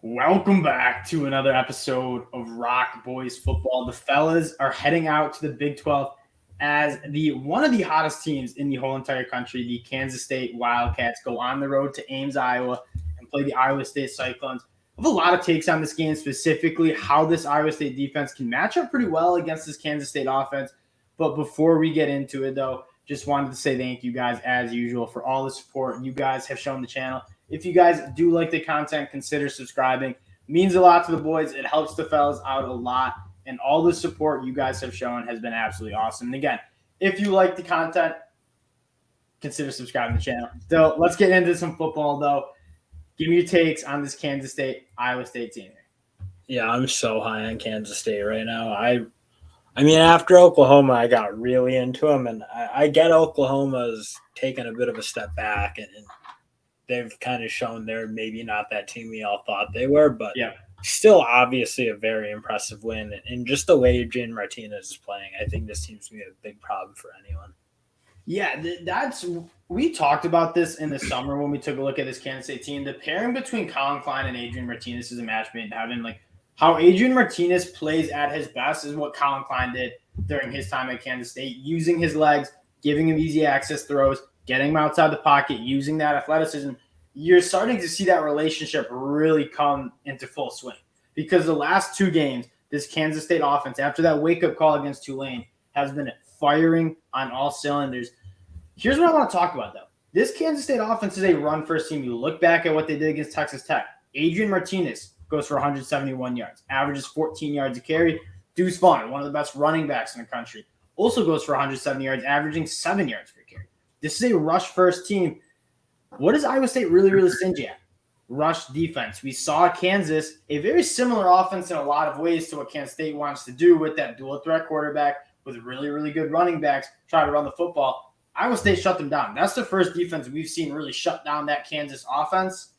Welcome back to another episode of ROC Boys football. The fellas are heading out to the Big 12 as one of the hottest teams in the whole entire country. The Kansas State Wildcats go on the road to Ames, Iowa, and play the Iowa State Cyclones. I have a lot of takes on this game, specifically how this Iowa State defense can match up pretty well against this Kansas State offense. But before we get into it, though, just wanted to say thank you guys, as usual, for all the support you guys have shown the channel. If you guys do like the content, consider subscribing. It means a lot to the boys. It helps the fellas out a lot. And all the support you guys have shown has been absolutely awesome. And again, if you like the content, consider subscribing to the channel. So let's get into some football, though. Give me your takes on this Kansas State, Iowa State team. Yeah, I'm so high on Kansas State right now. I mean, after Oklahoma, I got really into them. And I get Oklahoma's taken a bit of a step back. And they've kind of shown they're maybe not that team we all thought they were, but still obviously a very impressive win. And just the way Adrian Martinez is playing, I think this team's going to be a big problem for anyone. Yeah, we talked about this in the summer when we took a look at this Kansas State team. The pairing between Colin Klein and Adrian Martinez is a match made in heaven. Like how Adrian Martinez plays at his best is what Colin Klein did during his time at Kansas State, using his legs, giving him easy access throws, getting him outside the pocket, using that athleticism. You're starting to see that relationship really come into full swing because the last two games, this Kansas State offense, after that wake-up call against Tulane, has been firing on all cylinders. Here's what I want to talk about, though. This Kansas State offense is a run-first team. You look back at what they did against Texas Tech. Adrian Martinez goes for 171 yards, averages 14 yards a carry. Deuce Vaughn, one of the best running backs in the country, also goes for 170 yards, averaging 7 yards per carry. This is a rush-first team. What is Iowa State really stingy at? Rush defense. We saw Kansas, a very similar offense in a lot of ways to what Kansas State wants to do with that dual-threat quarterback with really good running backs, try to run the football. Iowa State shut them down. That's the first defense we've seen really shut down that Kansas offense.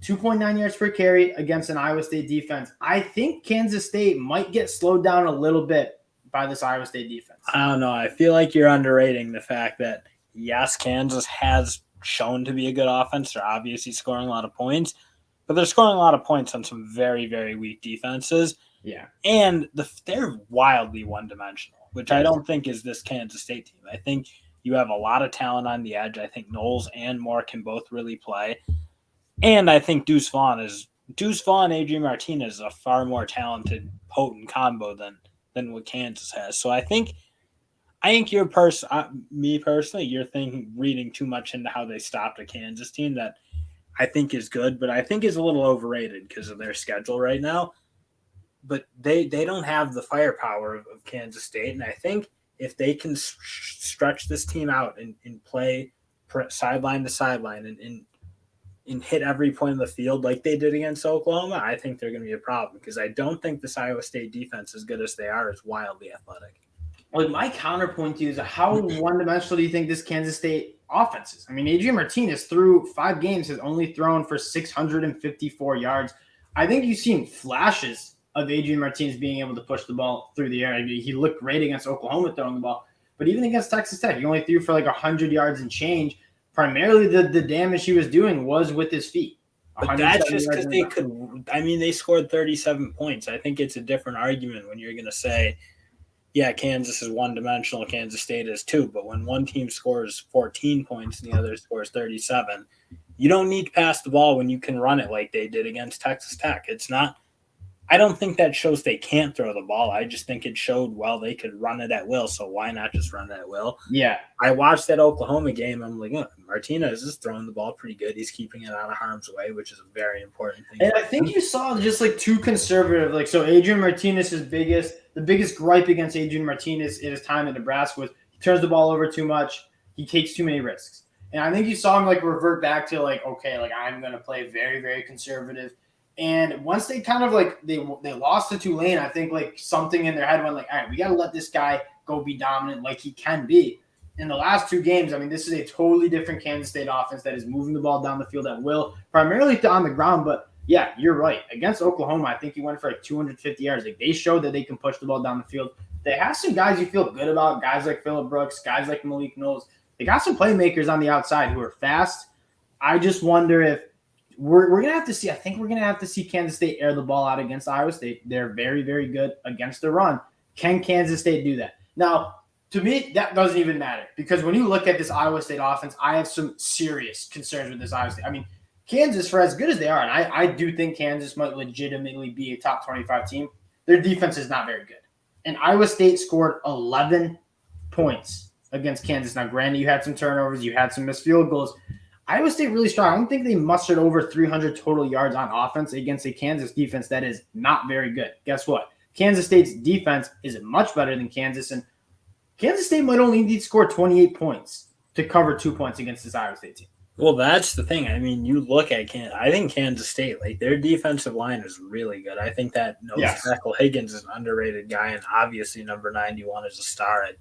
2.9 yards per carry against an Iowa State defense. I think Kansas State might get slowed down a little bit by this Iowa State defense. I don't know. I feel like you're underrating the fact that, yes, Kansas has shown to be a good offense. They're obviously scoring a lot of points, but they're scoring a lot of points on some very weak defenses. Yeah. And they're wildly one-dimensional, which I don't think is this Kansas State team. I think you have a lot of talent on the edge. I think Knowles and Moore can both really play. And I think Deuce Vaughn, Adrian Martinez is a far more talented, potent combo than what Kansas has. So I think you're me personally, you're reading too much into how they stopped a Kansas team that I think is good, but I think is a little overrated because of their schedule right now. But they don't have the firepower of Kansas State, and I think if they can stretch this team out and play sideline to sideline and hit every point of the field like they did against Oklahoma, I think they're going to be a problem because I don't think this Iowa State defense, as good as they are, is wildly athletic. Like my counterpoint to you is how one-dimensional do you think this Kansas State offense is? I mean, Adrian Martinez through 5 games has only thrown for 654 yards. I think you've seen flashes of Adrian Martinez being able to push the ball through the air. I mean, he looked great against Oklahoma throwing the ball, but even against Texas Tech, he only threw for like 100 yards and change. Primarily, the damage he was doing was with his feet. But that's just because they scored 37 points. I think it's a different argument when you're going to say, yeah, Kansas is one-dimensional, Kansas State is too. But when one team scores 14 points and the other scores 37, you don't need to pass the ball when you can run it like they did against Texas Tech. It's not – I don't think that shows they can't throw the ball. I just think it showed, well, they could run it at will, so why not just run it at will? Yeah. I watched that Oklahoma game. I'm like, Martinez is throwing the ball pretty good. He's keeping it out of harm's way, which is a very important thing. And I think you saw just like too conservative. Like, so Adrian Martinez's the biggest gripe against Adrian Martinez in his time in Nebraska was he turns the ball over too much. He takes too many risks. And I think you saw him like revert back to like, okay, like I'm going to play very conservative. And once they kind of like they lost to Tulane, I think like something in their head went like, all right, we got to let this guy go be dominant like he can be. In the last 2 games, I mean, this is a totally different Kansas State offense that is moving the ball down the field at will, primarily on the ground. But yeah, you're right. Against Oklahoma, I think he went for like 250 yards. Like they showed that they can push the ball down the field. They have some guys you feel good about, guys like Phillip Brooks, guys like Malik Knowles. They got some playmakers on the outside who are fast. I just wonder if we're going to have to see. I think we're going to have to see Kansas State air the ball out against Iowa State. They're very, very good against the run. Can Kansas State do that? Now, to me, that doesn't even matter because when you look at this Iowa State offense, I have some serious concerns with this Iowa State. I mean, Kansas, for as good as they are, and I do think Kansas might legitimately be a top 25 team, their defense is not very good. And Iowa State scored 11 points against Kansas. Now, granted, you had some turnovers, you had some missed field goals. Iowa State really strong. I don't think they mustered over 300 total yards on offense against a Kansas defense that is not very good. Guess what? Kansas State's defense is much better than Kansas, and Kansas State might only need to score 28 points to cover 2 points against this Iowa State team. Well, that's the thing. I mean, you look at I think Kansas State, like their defensive line is really good. I think that nose tackle Higgins is an underrated guy, and obviously number 91 is a star at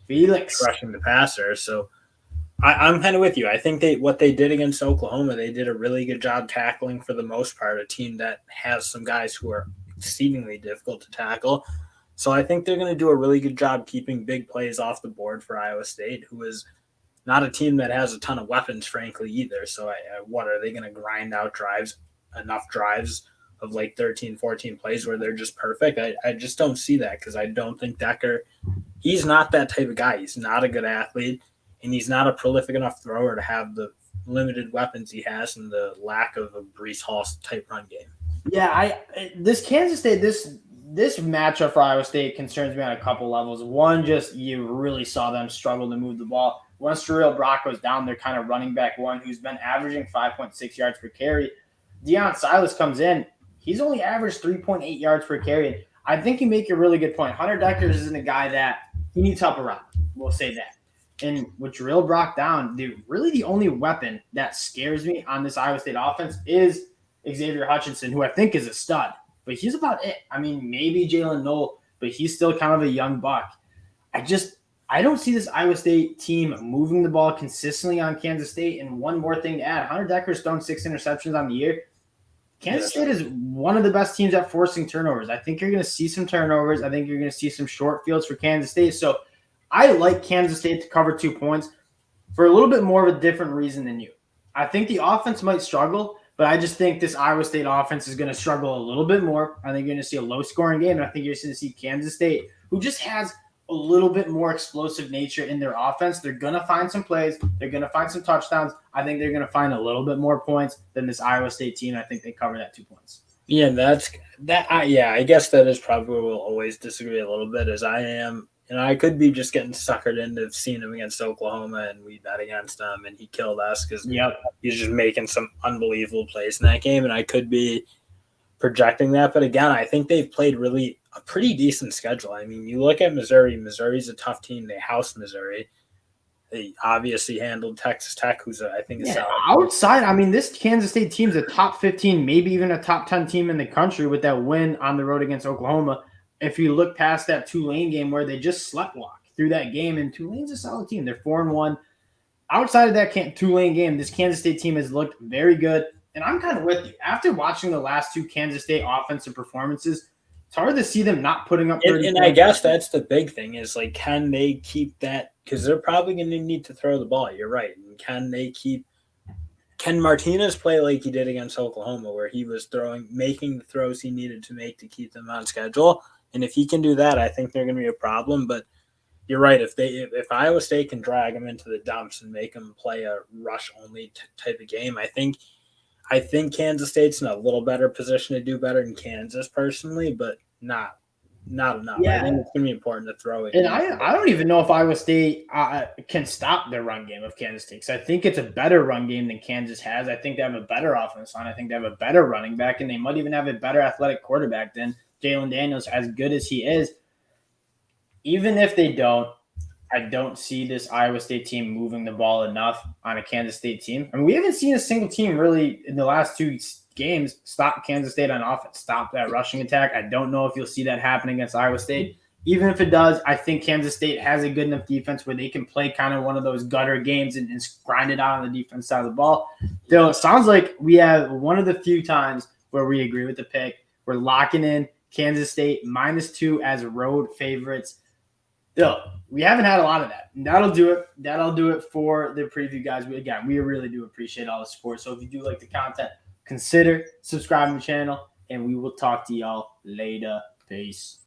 Felix rushing the passer. So I'm kind of with you. I think what they did against Oklahoma, they did a really good job tackling for the most part, a team that has some guys who are exceedingly difficult to tackle. So I think they're going to do a really good job keeping big plays off the board for Iowa State, who is not a team that has a ton of weapons, frankly, either. So what are they going to grind out enough drives of like 13, 14 plays where they're just perfect? I just don't see that because I don't think Decker, he's not that type of guy. He's not a good athlete, and he's not a prolific enough thrower to have the limited weapons he has and the lack of a Breece Hall type run game. Yeah, this Kansas State, this matchup for Iowa State concerns me on a couple levels. One, just you really saw them struggle to move the ball. Once Jarrell Brock goes down, they're kind of running back one who's been averaging 5.6 yards per carry. Deion Silas comes in. He's only averaged 3.8 yards per carry. I think you make a really good point. Hunter Dekkers isn't a guy that he needs help around. We'll say that. And with Jarrell Brock down, really the only weapon that scares me on this Iowa State offense is Xavier Hutchinson, who I think is a stud. But he's about it. I mean, maybe Jalen Knoll, but he's still kind of a young buck. I don't see this Iowa State team moving the ball consistently on Kansas State. And one more thing to add, Hunter Decker's thrown 6 interceptions on the year. Kansas State is one of the best teams at forcing turnovers. I think you're going to see some turnovers. I think you're going to see some short fields for Kansas State. So I like Kansas State to cover 2 points for a little bit more of a different reason than you. I think the offense might struggle, but I just think this Iowa State offense is going to struggle a little bit more. I think you're going to see a low-scoring game, and I think you're going to see Kansas State, who just has a little bit more explosive nature in their offense. They're going to find some plays. They're going to find some touchdowns. I think they're going to find a little bit more points than this Iowa State team. I think they cover that 2 points. Yeah, I guess that is probably where we'll always disagree a little bit as I am. And I could be just getting suckered into seeing him against Oklahoma, and we bet against him, and he killed us because he's just making some unbelievable plays in that game, and I could be projecting that. But again, I think they've played really a pretty decent schedule. I mean, you look at Missouri. Missouri's a tough team. They housed Missouri. They obviously handled Texas Tech, who's I think is outside. I mean, this Kansas State team's a top 15, maybe even a top 10 team in the country with that win on the road against Oklahoma. If you look past that Tulane game where they just sleptwalk through that game, and Tulane's a solid team. They're 4-1. Outside of that Tulane game, this Kansas State team has looked very good. And I'm kind of with you. After watching the last 2 Kansas State offensive performances, it's hard to see them not putting up 30 and I guess that's the big thing is, like, can they keep that? Because they're probably going to need to throw the ball. You're right. And can Martinez play like he did against Oklahoma where he was making the throws he needed to make to keep them on schedule? And if he can do that, I think they're going to be a problem. But you're right. If Iowa State can drag them into the dumps and make them play a rush-only type of game, I think Kansas State's in a little better position to do better than Kansas personally, but not enough. Yeah. I think it's going to be important to throw it. And I don't even know if Iowa State can stop the run game of Kansas State because I think it's a better run game than Kansas has. I think they have a better offense line. I think they have a better running back, and they might even have a better athletic quarterback than Jalen Daniels, as good as he is. Even if they don't, I don't see this Iowa State team moving the ball enough on a Kansas State team. I mean, we haven't seen a single team really in the last 2 games stop Kansas State on offense, stop that rushing attack. I don't know if you'll see that happen against Iowa State. Even if it does, I think Kansas State has a good enough defense where they can play kind of one of those gutter games and grind it out on the defense side of the ball. Though it sounds like we have one of the few times where we agree with the pick. We're locking in Kansas State -2 as road favorites. Still, we haven't had a lot of that. And that'll do it. That'll do it for the preview, guys. We really do appreciate all the support. So if you do like the content, consider subscribing to the channel, and we will talk to y'all later. Peace.